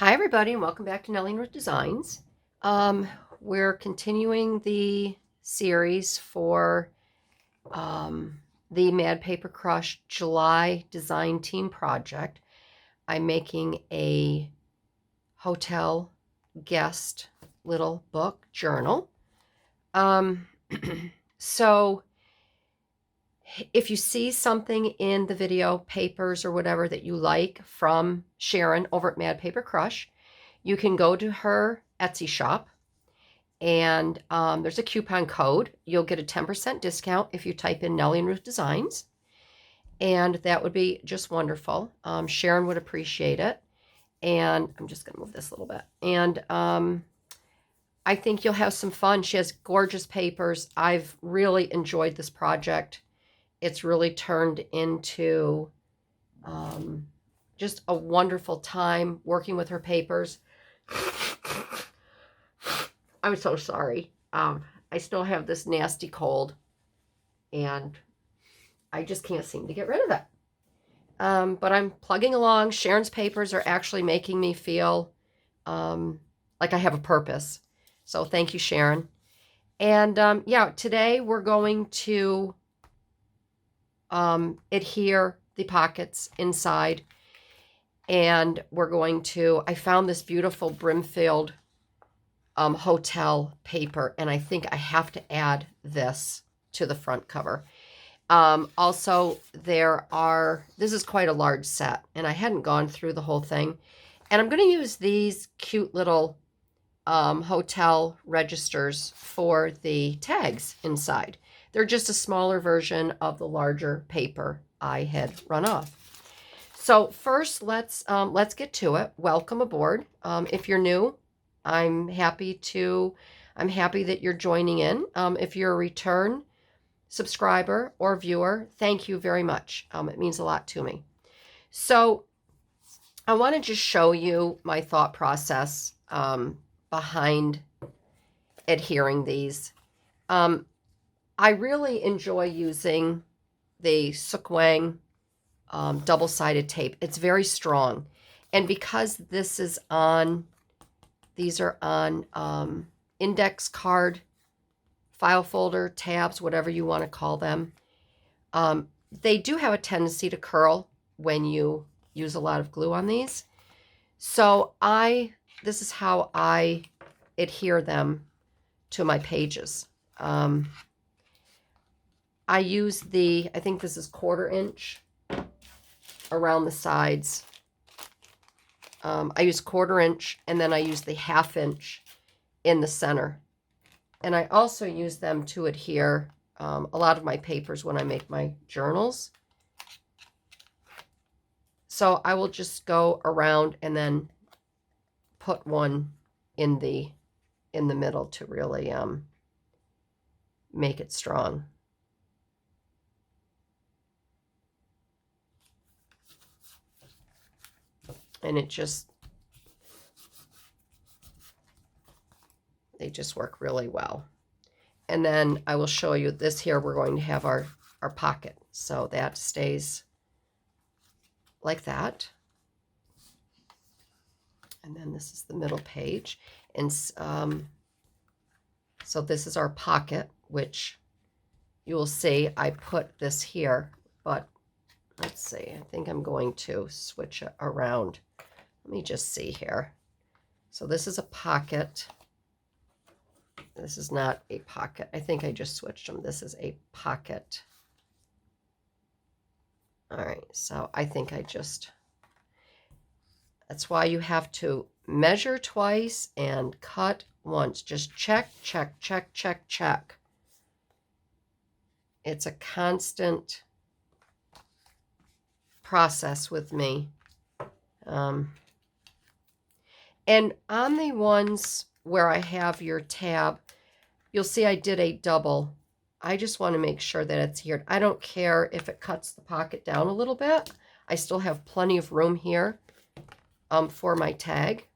Hi everybody and welcome back to Nellie and Ruth Designs. We're continuing the series for the Mad Paper Crush July Design Team Project. I'm making a hotel guest little book journal. So if you see something in the video, papers or whatever that you like from Sharon over at Mad Paper Crush, you can go to her Etsy shop and there's a coupon code. You'll get a 10% discount if you type in Nellie and Ruth Designs. And that would be just wonderful. Sharon would appreciate it. And I'm just going to move this a little bit. And I think you'll have some fun. She has gorgeous papers. I've really enjoyed this project. It's really turned into just a wonderful time working with her papers. I'm so sorry. I still have this nasty cold, and I just can't seem to get rid of it. But I'm plugging along. Sharon's papers are actually making me feel like I have a purpose. So thank you, Sharon. And yeah, today we're going to adhere the pockets inside. And we're going to, I found this beautiful Brimfield hotel paper, and I think I have to add this to the front cover. Also, this is quite a large set, and I hadn't gone through the whole thing. And I'm going to use these cute little hotel registers for the tags inside. They're just a smaller version of the larger paper I had run off. So first, let's get to it. Welcome aboard. If you're new, I'm happy that you're joining in. If you're a return subscriber or viewer, thank you very much. It means a lot to me. So I want to just show you my thought process behind adhering these. I really enjoy using the Sukwang double-sided tape. It's very strong. And because these are on index card, file folder, tabs, whatever you want to call them, they do have a tendency to curl when you use a lot of glue on these. So this is how I adhere them to my pages. I use I think this is 1/4 inch around the sides. I use 1/4 inch, and then I use the 1/2 inch in the center. And I also use them to adhere a lot of my papers when I make my journals. So I will just go around and then put one in the middle to really make it strong. And they just work really well. And then I will show you this here. We're going to have our pocket. So that stays like that. And then this is the middle page. And so this is our pocket, which you will see I put this here, but let's see, I think I'm going to switch it around. Let me just see here. So this is a pocket. This is not a pocket. I think I just switched them. This is a pocket. All right, so I think that's why you have to measure twice and cut once. Just check, check, check, check, check. It's a constant process with me. And on the ones where I have your tab, you'll see I did a double. I just want to make sure that it's here. I don't care if it cuts the pocket down a little bit. I still have plenty of room here for my tag.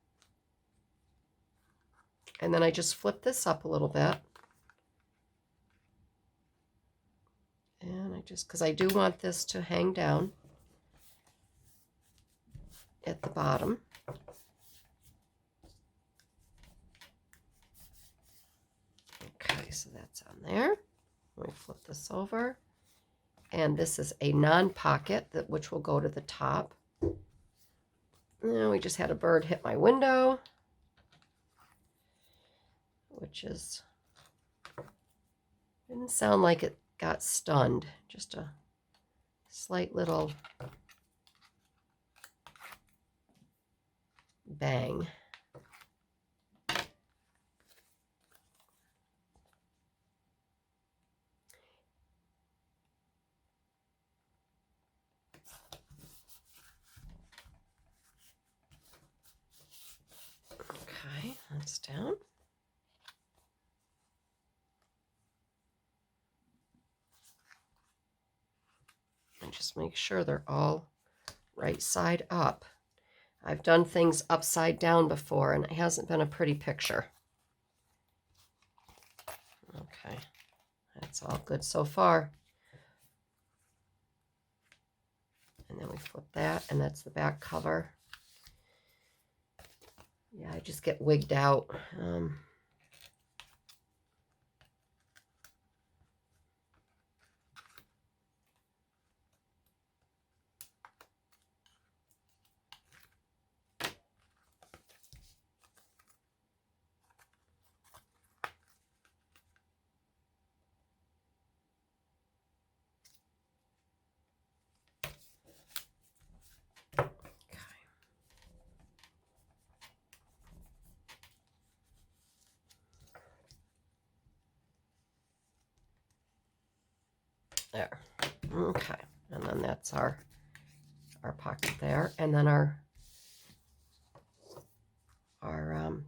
And then I just flip this up a little bit. And because I do want this to hang down at the bottom. so that's on there. Let me flip this over. And this is a non-pocket, which will go to the top. And we just had a bird hit my window, which is, didn't sound like it got stunned. Just a slight little bang. Okay, that's down. And just make sure they're all right side up. I've done things upside down before, and it hasn't been a pretty picture. Okay, that's all good so far. And then we flip that, and that's the back cover. Yeah, I just get wigged out. There. Okay. And then that's our pocket there. And then our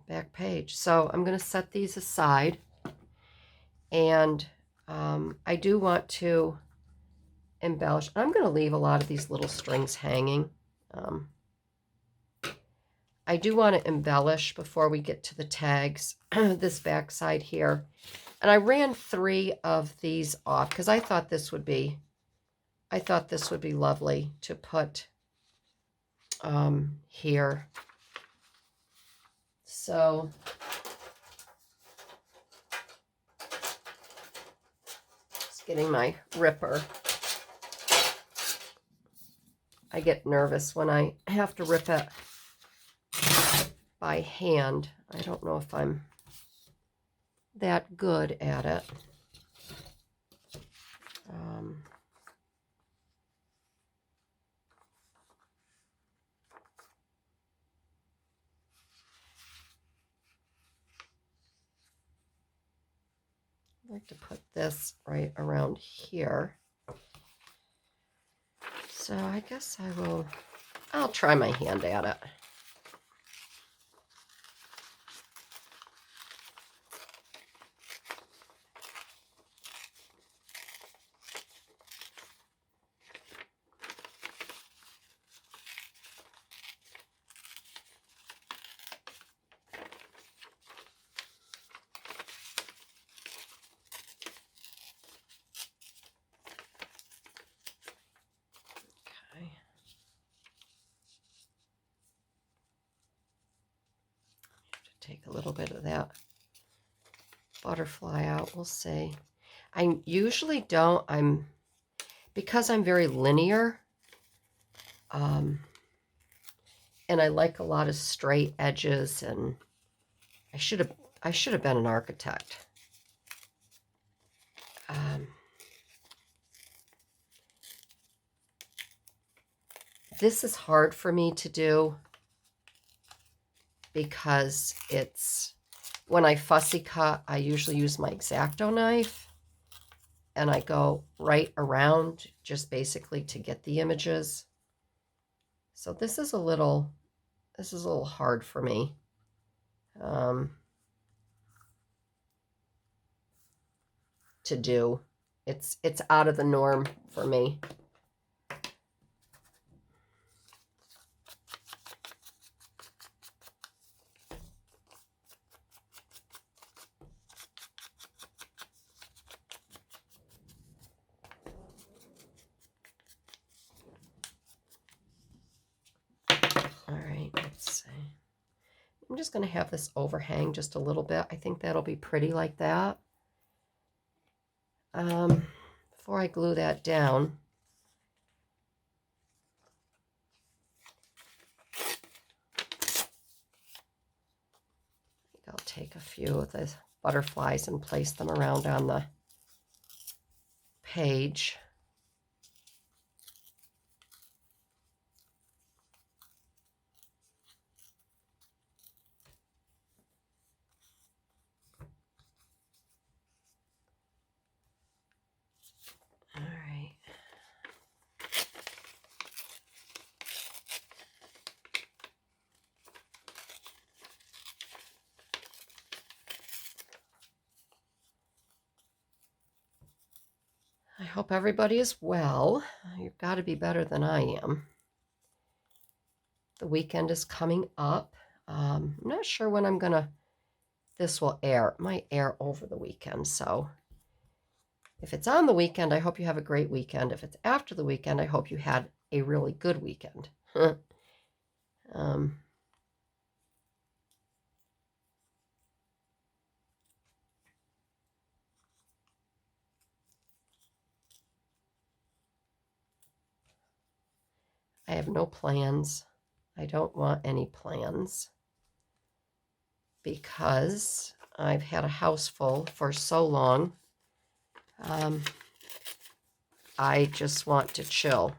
back page. So I'm going to set these aside. And I do want to embellish. I'm going to leave a lot of these little strings hanging. I do want to embellish before we get to the tags, this back side here. And I ran 3 of these off because I thought this would be lovely to put here. So just getting my ripper. I get nervous when I have to rip it by hand. I don't know if I'm that good at it. I'd like to put this right around here. So I guess I'll try my hand at it. Take a little bit of that butterfly out. We'll see. I usually don't. Because I'm very linear, and I like a lot of straight edges, and I should have been an architect. This is hard for me to do because when I fussy cut, I usually use my X-Acto knife and I go right around just basically to get the images. So this is a little hard for me. To do. It's out of the norm for me. I'm just going to have this overhang just a little bit. I think that'll be pretty like that. Before I glue that down, I'll take a few of the butterflies and place them around on the page. All right. I hope everybody is well. You've got to be better than I am. The weekend is coming up. I'm not sure when this will air. It might air over the weekend. So if it's on the weekend, I hope you have a great weekend. If it's after the weekend, I hope you had a really good weekend. I have no plans. I don't want any plans because I've had a house full for so long. I just want to chill.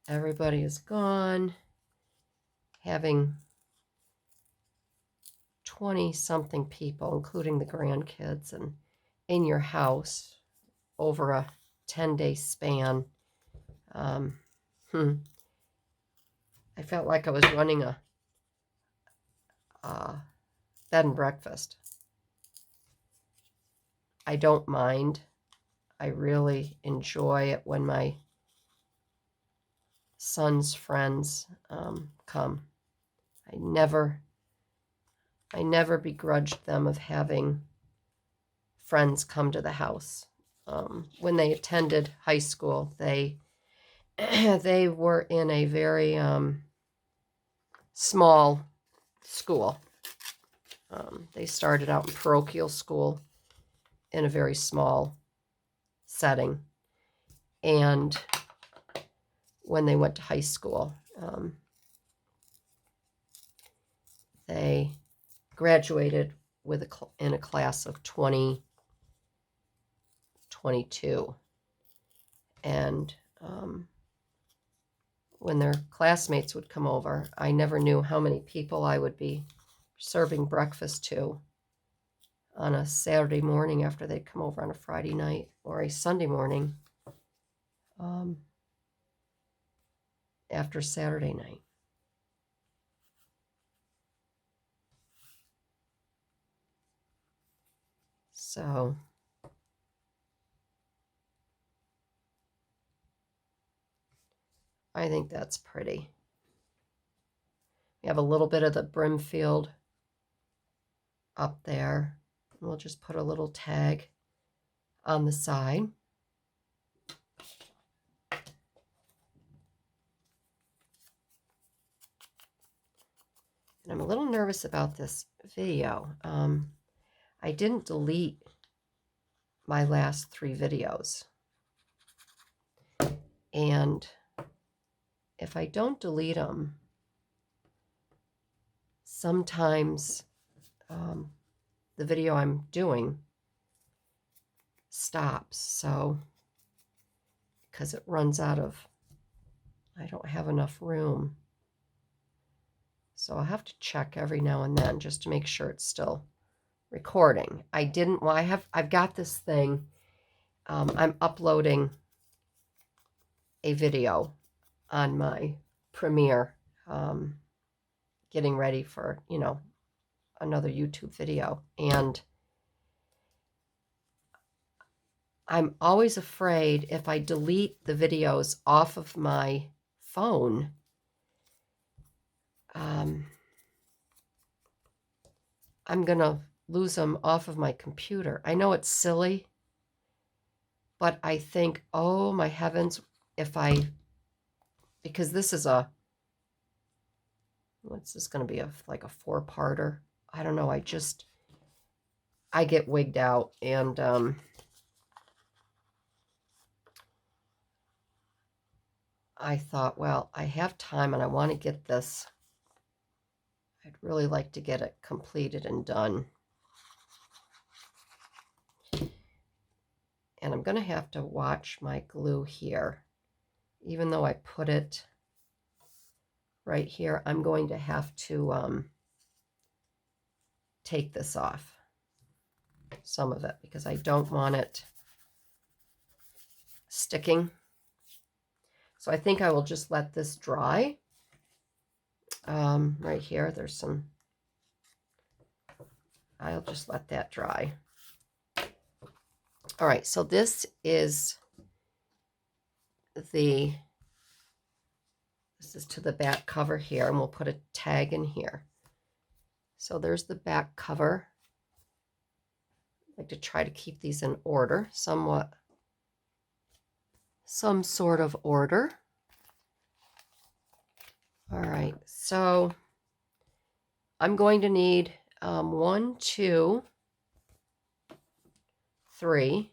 Everybody is gone. Having 20-something people, including the grandkids, and in your house over a 10-day span. I felt like I was running a bed and breakfast. I don't mind. I really enjoy it when my son's friends come. I never begrudged them of having friends come to the house. When they attended high school, they were in a very small school. They started out in parochial school in a very small setting. And when they went to high school, they graduated in a class of 22. And when their classmates would come over, I never knew how many people I would be serving breakfast to on a Saturday morning after they'd come over on a Friday night, or a Sunday morning after Saturday night. So I think that's pretty. We have a little bit of the Brimfield up there. We'll just put a little tag on the side. And I'm a little nervous about this video. I didn't delete my last 3 videos. And if I don't delete them, sometimes the video I'm doing stops. So, because it runs out of, I don't have enough room. So I'll have to check every now and then just to make sure it's still recording. I've got this thing. I'm uploading a video on my Premiere, getting ready for, another YouTube video. And I'm always afraid if I delete the videos off of my phone, I'm going to lose them off of my computer. I know it's silly, but I think, oh my heavens, because this is What's this going to be? Like a 4-parter? I don't know. I get wigged out, and I thought, well, I have time and I want to get this. I'd really like to get it completed and done. And I'm going to have to watch my glue here. Even though I put it right here, I'm going to have to take this off, some of it, because I don't want it sticking. So I think I will just let this dry. Right here, there's some, I'll just let that dry. All right, so this is to the back cover here, and we'll put a tag in here. So there's the back cover. I like to try to keep these in order, some sort of order. All right, so I'm going to need 1, 2, 3,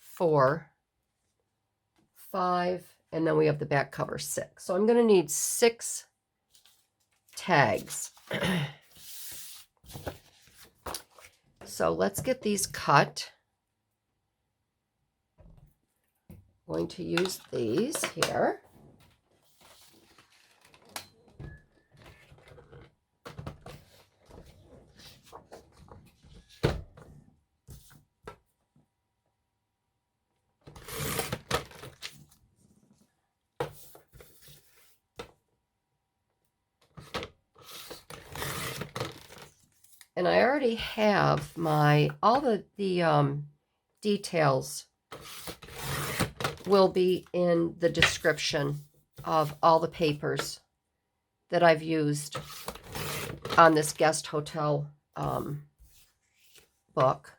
4, 5, and then we have the back cover 6. So I'm going to need 6 tags. So let's get these cut. I'm going to use these here. And I already have all the details will be in the description of all the papers that I've used on this guest hotel book.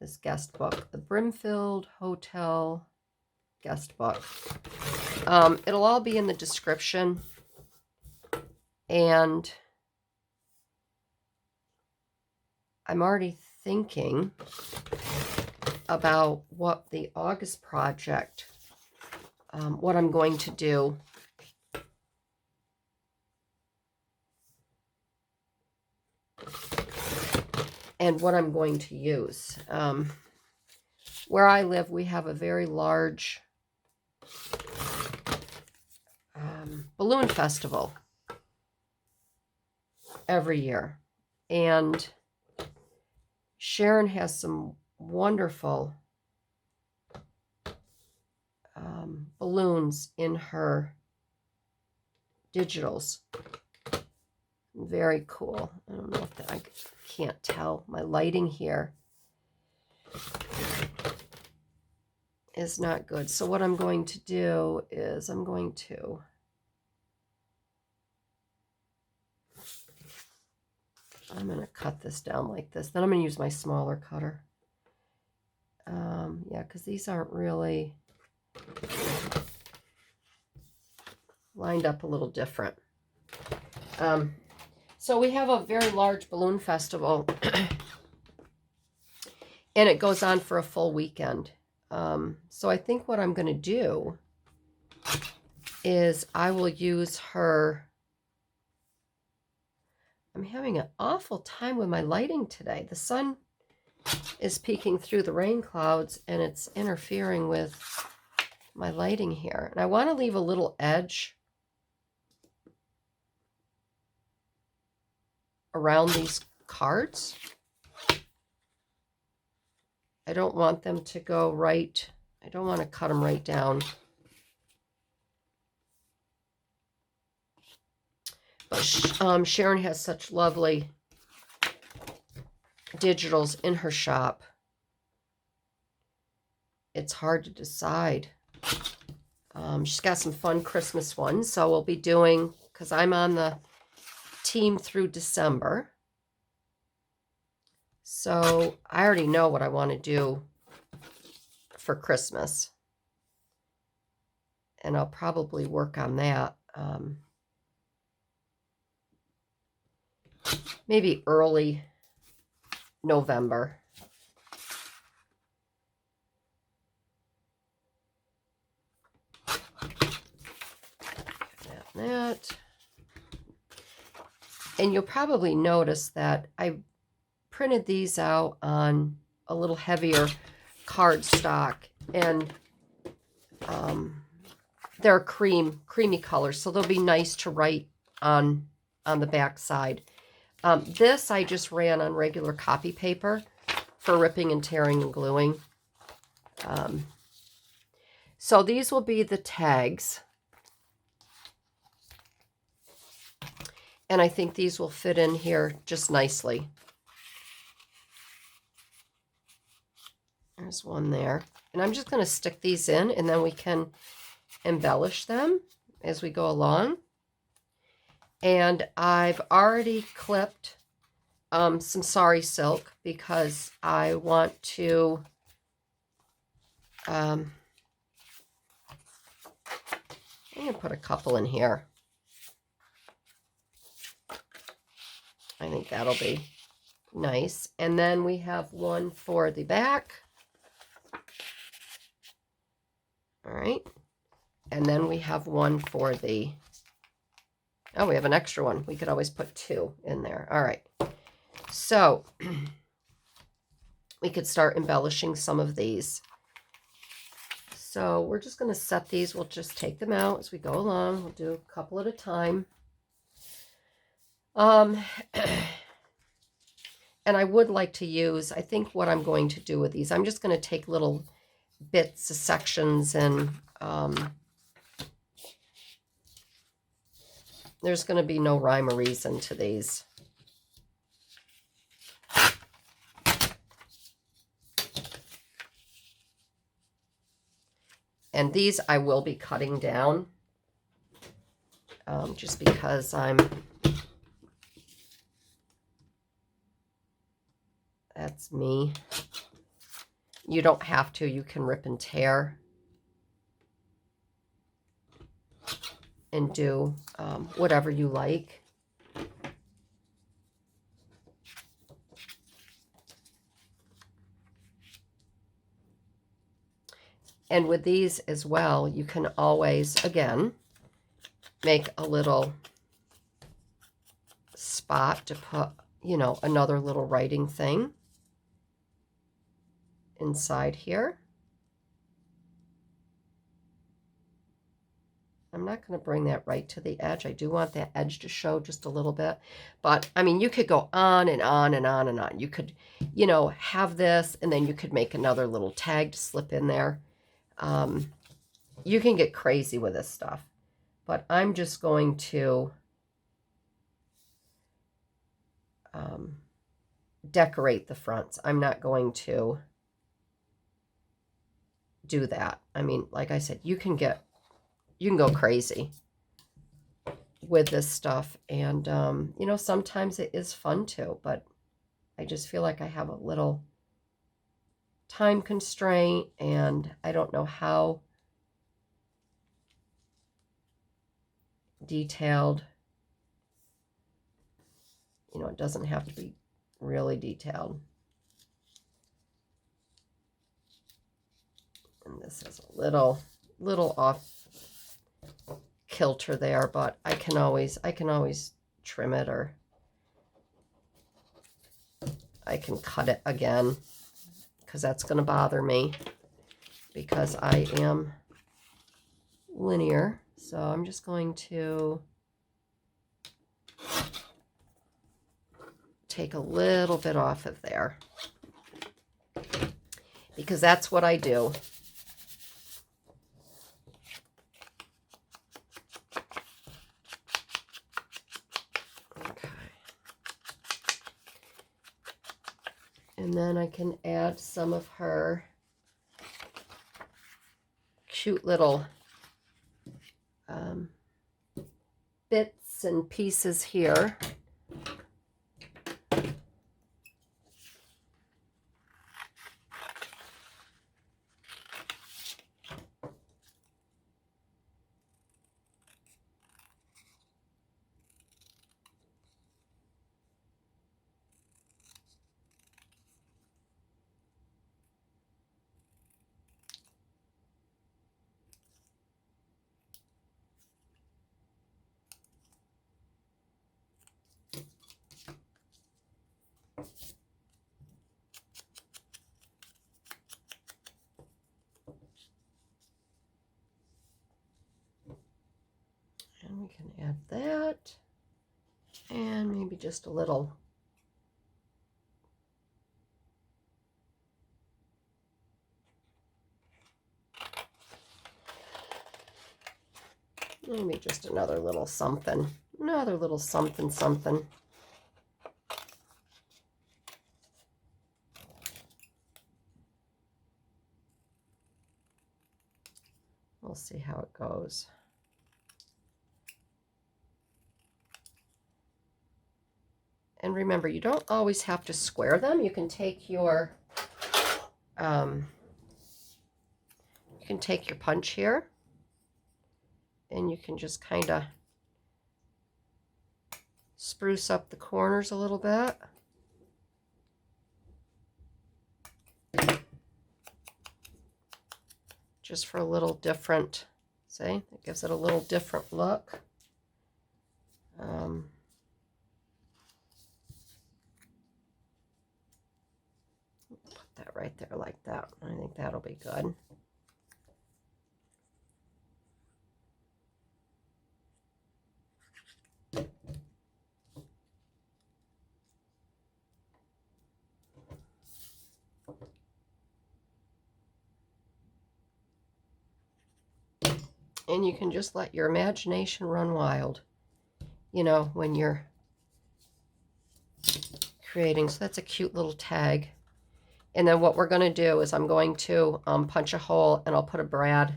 This guest book, the Brimfield Hotel guest book. It'll all be in the description. And I'm already thinking about what the August project, what I'm going to do. And what I'm going to use. Where I live, we have a very large balloon festival every year. And Sharon has some wonderful balloons in her digitals. Very cool. I don't know if I can't tell. My lighting here is not good. So what I'm going to do is I'm going to cut this down like this. Then I'm going to use my smaller cutter. Yeah, because these aren't really lined up a little different. So we have a very large balloon festival, and it goes on for a full weekend. So I think what I'm going to do is I will use her. I'm having an awful time with my lighting today. The sun is peeking through the rain clouds, and it's interfering with my lighting here. And I want to leave a little edge around these cards. I don't want them to go right. I don't want to cut them right down. But Sharon has such lovely digitals in her shop. It's hard to decide. She's got some fun Christmas ones. So we'll be doing, because I'm on the team through December. So I already know what I want to do for Christmas. and I'll probably work on that maybe early November. That. And you'll probably notice that I printed these out on a little heavier cardstock, and they're creamy colors, so they'll be nice to write on the back side. This I just ran on regular copy paper for ripping and tearing and gluing. So these will be the tags. And I think these will fit in here just nicely. There's one there. And I'm just going to stick these in, and then we can embellish them as we go along. And I've already clipped some sari silk because I want to I'm going to put a couple in here. I think that'll be nice. And then we have one for the back. All right. And then we have one for the, oh, we have an extra one. We could always put two in there. All right. So we could start embellishing some of these. So we're just going to set these. We'll just take them out as we go along. We'll do a couple at a time. And I would like to use, I think what I'm going to do with these, I'm just going to take little bits, sections, and there's going to be no rhyme or reason to these. And these I will be cutting down just because that's me. You don't have to. You can rip and tear and do whatever you like. And with these as well, you can always, again, make a little spot to put, you know, another little writing thing inside here. I'm not going to bring that right to the edge. I do want that edge to show just a little bit. But, I mean, you could go on and on and on and on. You could, you know, have this, and then you could make another little tag to slip in there. You can get crazy with this stuff. But I'm just going to decorate the fronts. I'm not going to do that. I mean, like I said, you can go crazy with this stuff. And, you know, sometimes it is fun too, but I just feel like I have a little time constraint, and I don't know how detailed, you know, it doesn't have to be really detailed. And this is a little off kilter there, but I can always trim it, or I can cut it again, because that's going to bother me because I am linear. So I'm just going to take a little bit off of there, because that's what I do. Okay. And then I can add some of her cute little bits and pieces here. We can add that. And maybe just a little. Maybe just another little something. Another little something something. We'll see how it goes. And remember, you don't always have to square them. You can take your punch here, and you can just kind of spruce up the corners a little bit. Just for a little different, see, it gives it a little different look. Put that right there like that. I think that'll be good. And you can just let your imagination run wild, you know, when you're creating. So that's a cute little tag. And then what we're going to do is I'm going to punch a hole, and I'll put a brad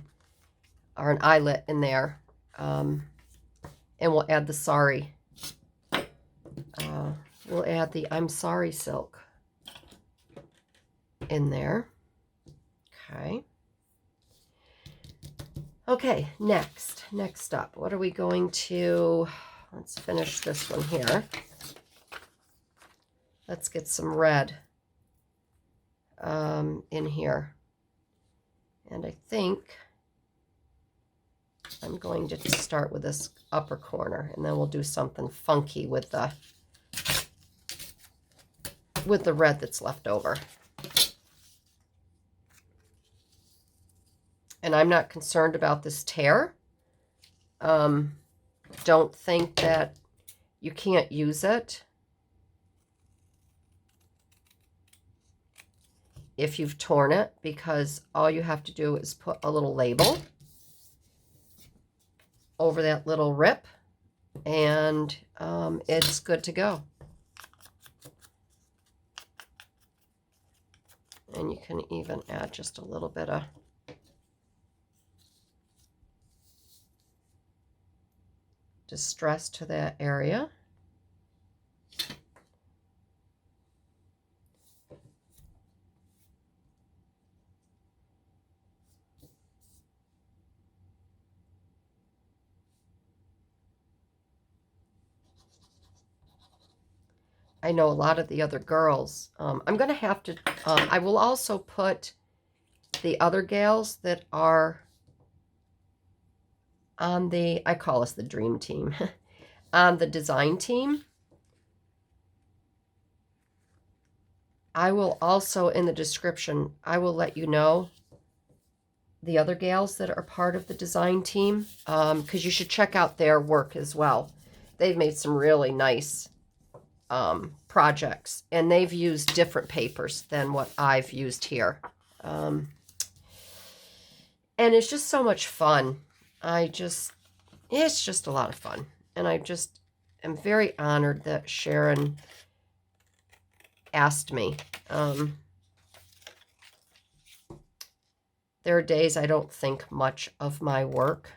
or an eyelet in there. And we'll add the sorry. We'll add the I'm sorry silk in there. Okay. Okay, next up, what are we going to, let's finish this one here. Let's get some red in here. And I think I'm going to start with this upper corner, and then we'll do something funky with the red that's left over. And I'm not concerned about this tear. Don't think that you can't use it if you've torn it, because all you have to do is put a little label over that little rip, and it's good to go. And you can even add just a little bit of distress to that area. I know a lot of the other girls, I'm going to have to, I will also put the other gals that are on the, I call us the dream team, on the design team. I will also, in the description, I will let you know the other gals that are part of the design team, because you should check out their work as well. They've made some really nice projects, and they've used different papers than what I've used here. And it's just so much fun. It's just a lot of fun. And I just am very honored that Sharon asked me. There are days I don't think much of my work.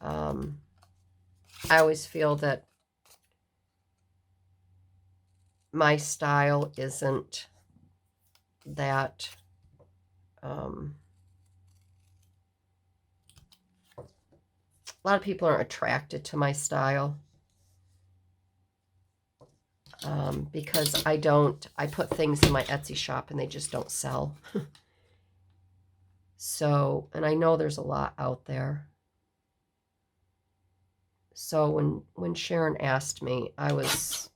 I always feel that my style isn't that a lot of people aren't attracted to my style because I put things in my Etsy shop and they just don't sell. So, and I know there's a lot out there. So when Sharon asked me, I was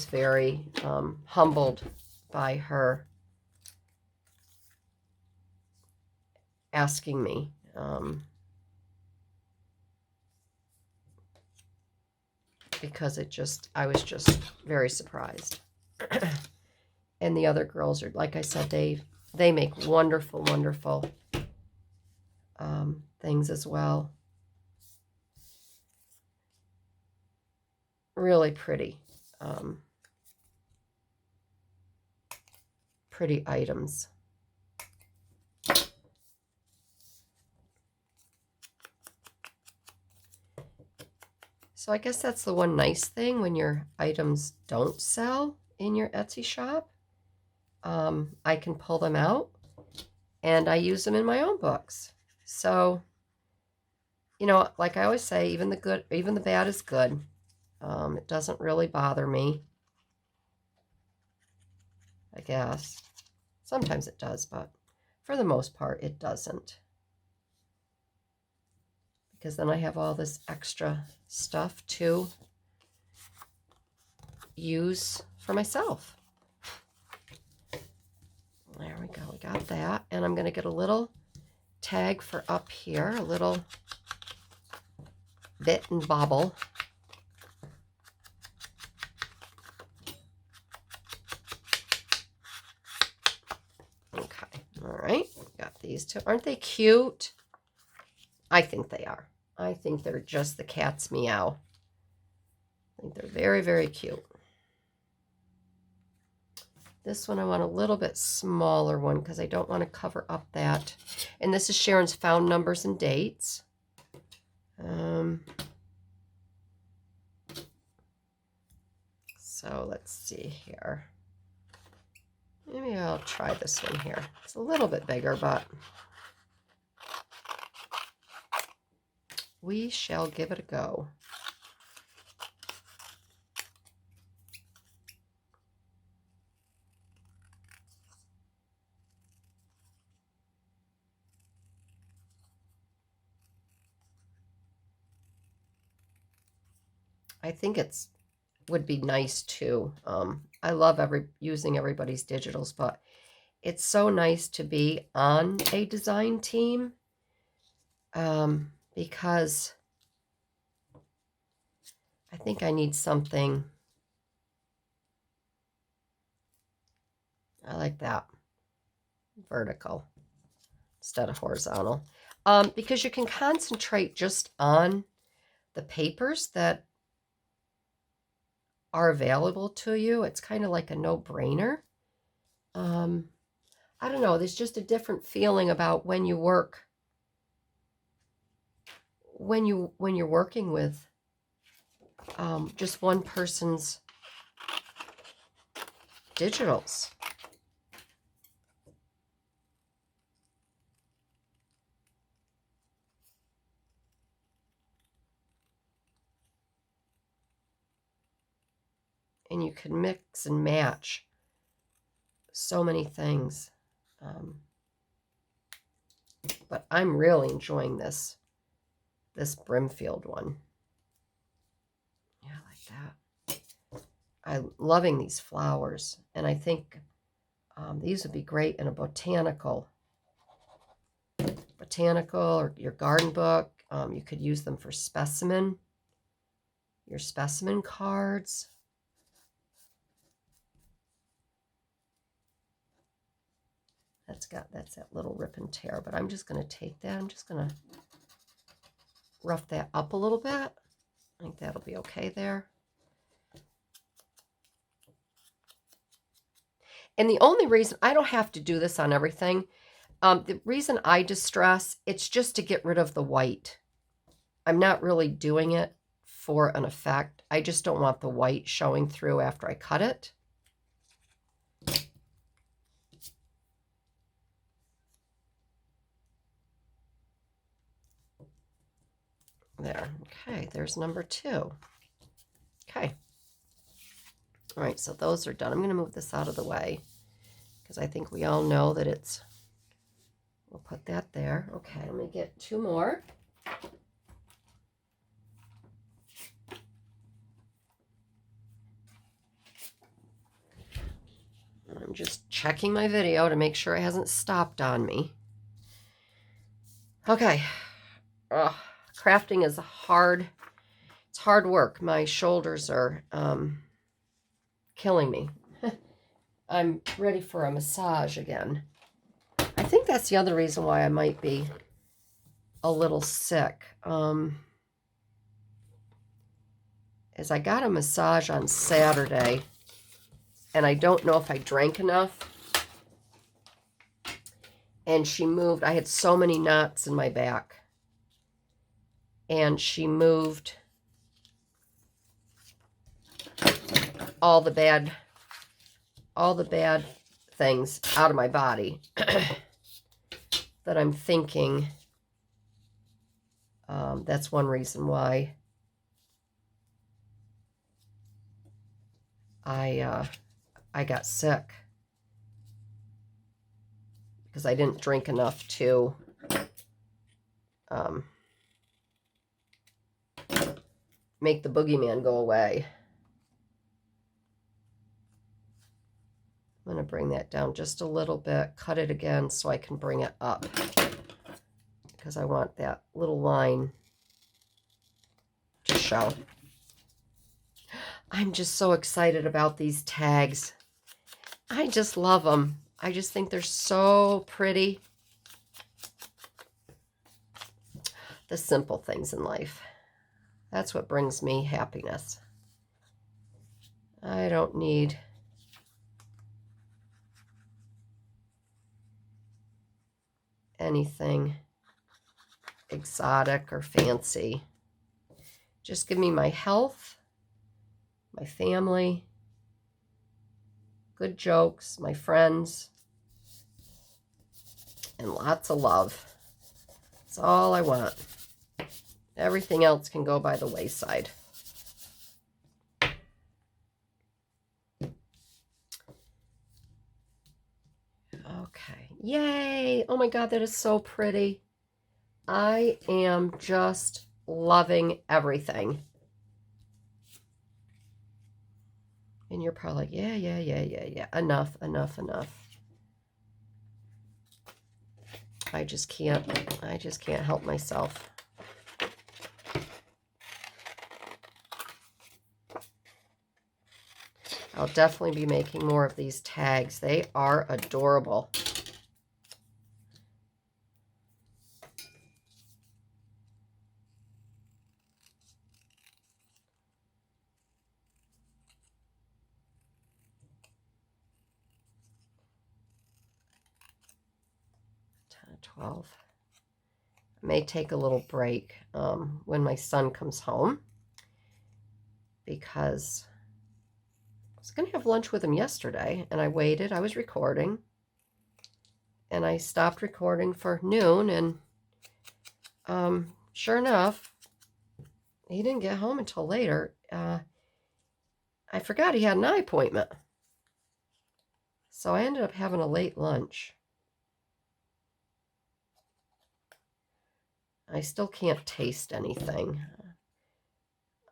very humbled by her asking me. because I was just very surprised. And the other girls are, like I said, they make wonderful, wonderful things as well. Really pretty. Pretty items. So I guess that's the one nice thing when your items don't sell in your Etsy shop. I can pull them out and I use them in my own books. So, you know, like I always say, even the bad is good. It doesn't really bother me, I guess. Sometimes it does, but for the most part, it doesn't. Because then I have all this extra stuff to use for myself. There we go. We got that. And I'm going to get a little tag for up here, a little bit and bobble. Okay. All right. Got these two. Aren't they cute? I think they are. I think they're just the cat's meow. I think they're very, very cute. This one I want a little bit smaller one because I don't want to cover up that. And this is Sharon's found numbers and dates. So let's see here. Maybe I'll try this one here. It's a little bit bigger, but we shall give it a go. I think would be nice too. I love using everybody's digitals, but it's so nice to be on a design team because I think I need something. I like that vertical instead of horizontal because you can concentrate just on the papers that are available to you. It's kind of like a no-brainer. I don't know. There's just a different feeling about when you work. When you're working with just one person's digitals. And you can mix and match so many things. But I'm really enjoying this Brimfield one. Yeah, I like that. I'm loving these flowers. And I think these would be great in a botanical or your garden book. You could use them for your specimen cards. That's that little rip and tear, but I'm just going to take that. I'm just going to rough that up a little bit. I think that'll be okay there. And the only reason I don't have to do this on everything, the reason I distress, it's just to get rid of the white. I'm not really doing it for an effect. I just don't want the white showing through after I cut it. There. Okay, there's number 2. Okay. All right, so those are done. I'm going to move this out of the way because I think we all know that we'll put that there. Okay, let me get 2 more. I'm just checking my video to make sure it hasn't stopped on me. Okay. Ugh, crafting is it's hard work. My shoulders are killing me. I'm ready for a massage again. I think that's the other reason why I might be a little sick. Is I got a massage on Saturday, and I don't know if I drank enough. And she moved. I had so many knots in my back. And she moved all the bad things out of my body that I'm thinking that's one reason why I got sick, because I didn't drink enough to make the boogeyman go away. I'm going to bring that down just a little bit, cut it again so I can bring it up, because I want that little line to show. I'm just so excited about these tags. I just love them. I just think they're so pretty. The simple things in life. That's what brings me happiness. I don't need anything exotic or fancy. Just give me my health, my family, good jokes, my friends, and lots of love. That's all I want. Everything else can go by the wayside. Okay. Yay! Oh my God, that is so pretty. I am just loving everything. And you're probably like, yeah. Enough. I just can't help myself. I'll definitely be making more of these tags. They are adorable. I may take a little break when my son comes home, because I was going to have lunch with him yesterday, and I waited. I was recording, and I stopped recording for noon, and sure enough, he didn't get home until later. I forgot he had an eye appointment, so I ended up having a late lunch. I still can't taste anything.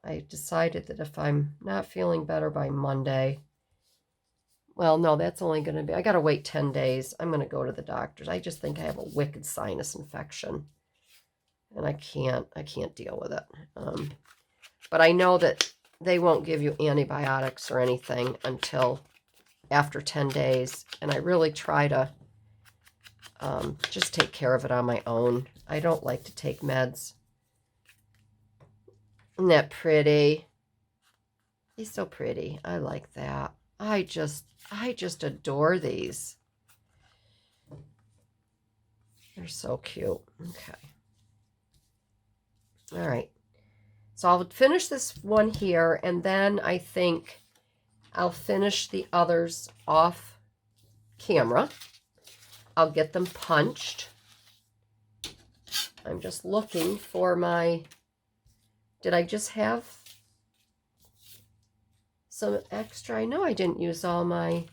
I decided that if I'm not feeling better by Monday, well, no, that's only going to be, I got to wait 10 days. I'm going to go to the doctor's. I just think I have a wicked sinus infection, and I can't deal with it. But I know that they won't give you antibiotics or anything until after 10 days. And I really try to just take care of it on my own. I don't like to take meds. Isn't that pretty? He's so pretty. I like that. I just adore these. They're so cute. Okay. All right. So I'll finish this one here, and then I think I'll finish the others off camera. I'll get them punched. I'm just looking for my, did I just have some extra? I know I didn't use all my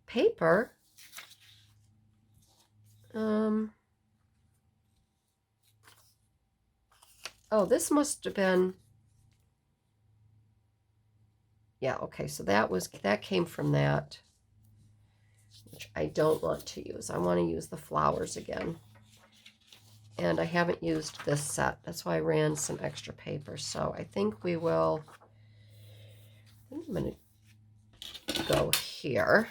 paper. Oh, this must have been, yeah, okay, so that came from that, which I don't want to use. I want to use the flowers again. And I haven't used this set. That's why I ran some extra paper. So I think we will, I'm going to go here.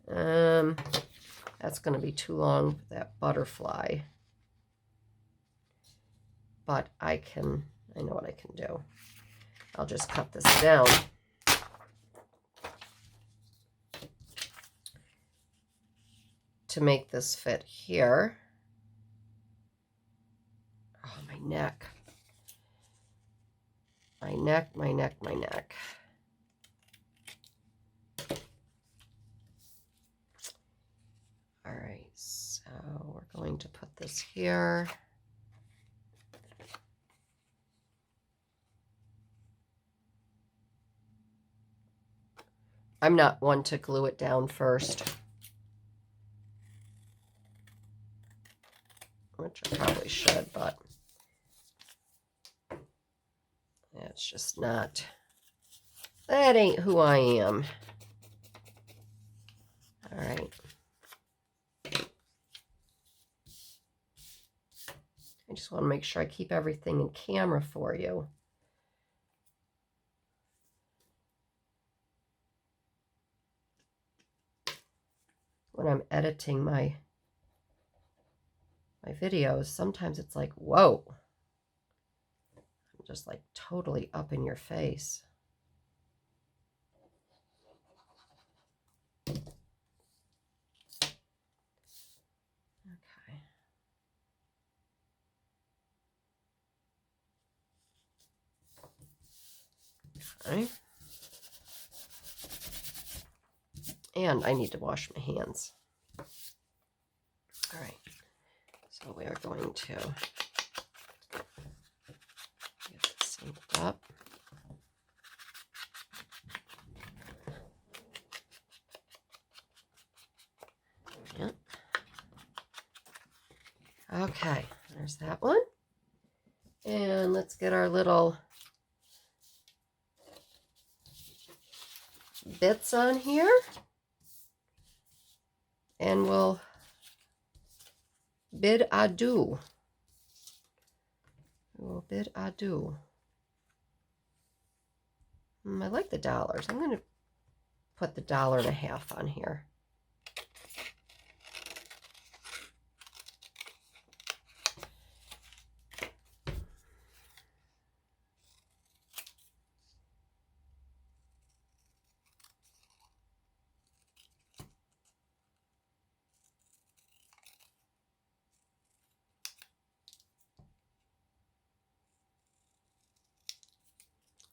That's going to be too long for that butterfly. But I know what I can do. I'll just cut this down. To make this fit here. Oh, my neck. My neck, my neck, my neck. All right, so we're going to put this here. I'm not one to glue it down first, which I probably should, but it's just not, that ain't who I am. All right. I just want to make sure I keep everything in camera for you. When I'm editing my videos, sometimes it's like, whoa. I'm just like totally up in your face. Okay. And I need to wash my hands. All right. So we are going to get this synced up. Yep. Okay, there's that one. And let's get our little bits on here. And we'll bid adieu. We'll bid adieu. I like the dollars. I'm going to put the $1.50 on here.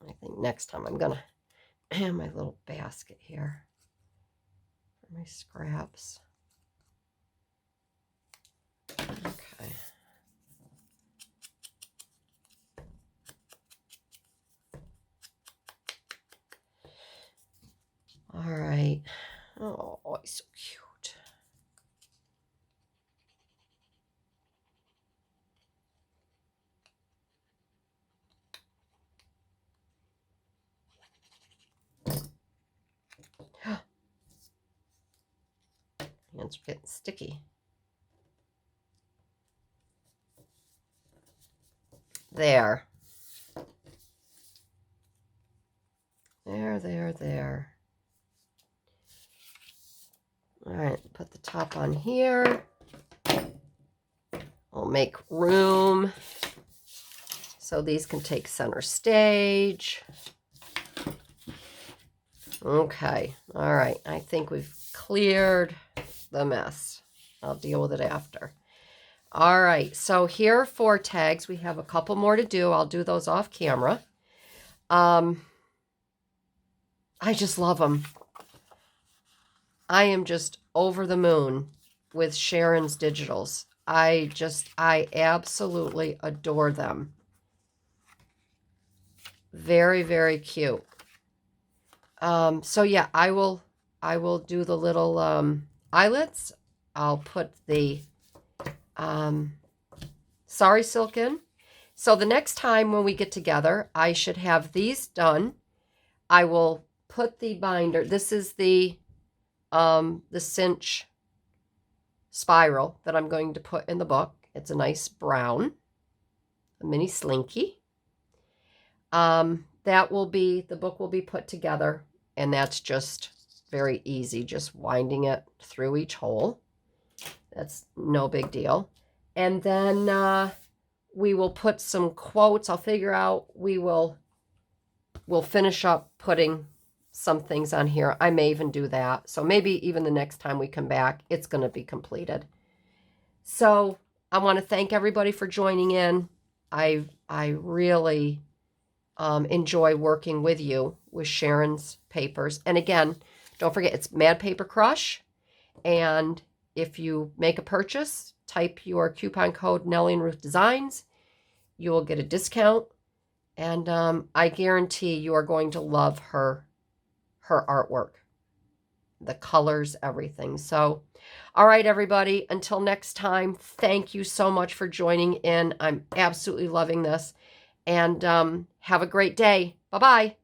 I think next time I'm going to have my little basket here for my scraps. Okay. All right. Oh, he's so cute. Hands are getting sticky. There. There. All right, put the top on here. We'll make room so these can take center stage. Okay, all right. I think we've cleared the mess. I'll deal with it after. All right, so here are 4 tags. We have a couple more to do. I'll do those off camera. I just love them. I am just over the moon with Sharon's digitals. I absolutely adore them. Very, very cute. So yeah, I will do the little eyelets. I'll put the Sari silk in. So the next time when we get together, I should have these done. I will put the binder. This is the cinch spiral that I'm going to put in the book. It's a nice brown, a mini slinky. The book will be put together, and that's just very easy, just winding it through each hole. That's no big deal. And then we will put some quotes. I'll figure out, we'll finish up putting some things on here. I may even do that. So maybe even the next time we come back, it's going to be completed. So I want to thank everybody for joining in. I really enjoy working with you with Sharon's papers. And again, don't forget, it's Mad Paper Crush. And if you make a purchase, type your coupon code Nellie and Ruth Designs. You will get a discount. And I guarantee you are going to love her artwork. The colors, everything. So, all right, everybody. Until next time, thank you so much for joining in. I'm absolutely loving this. And have a great day. Bye-bye.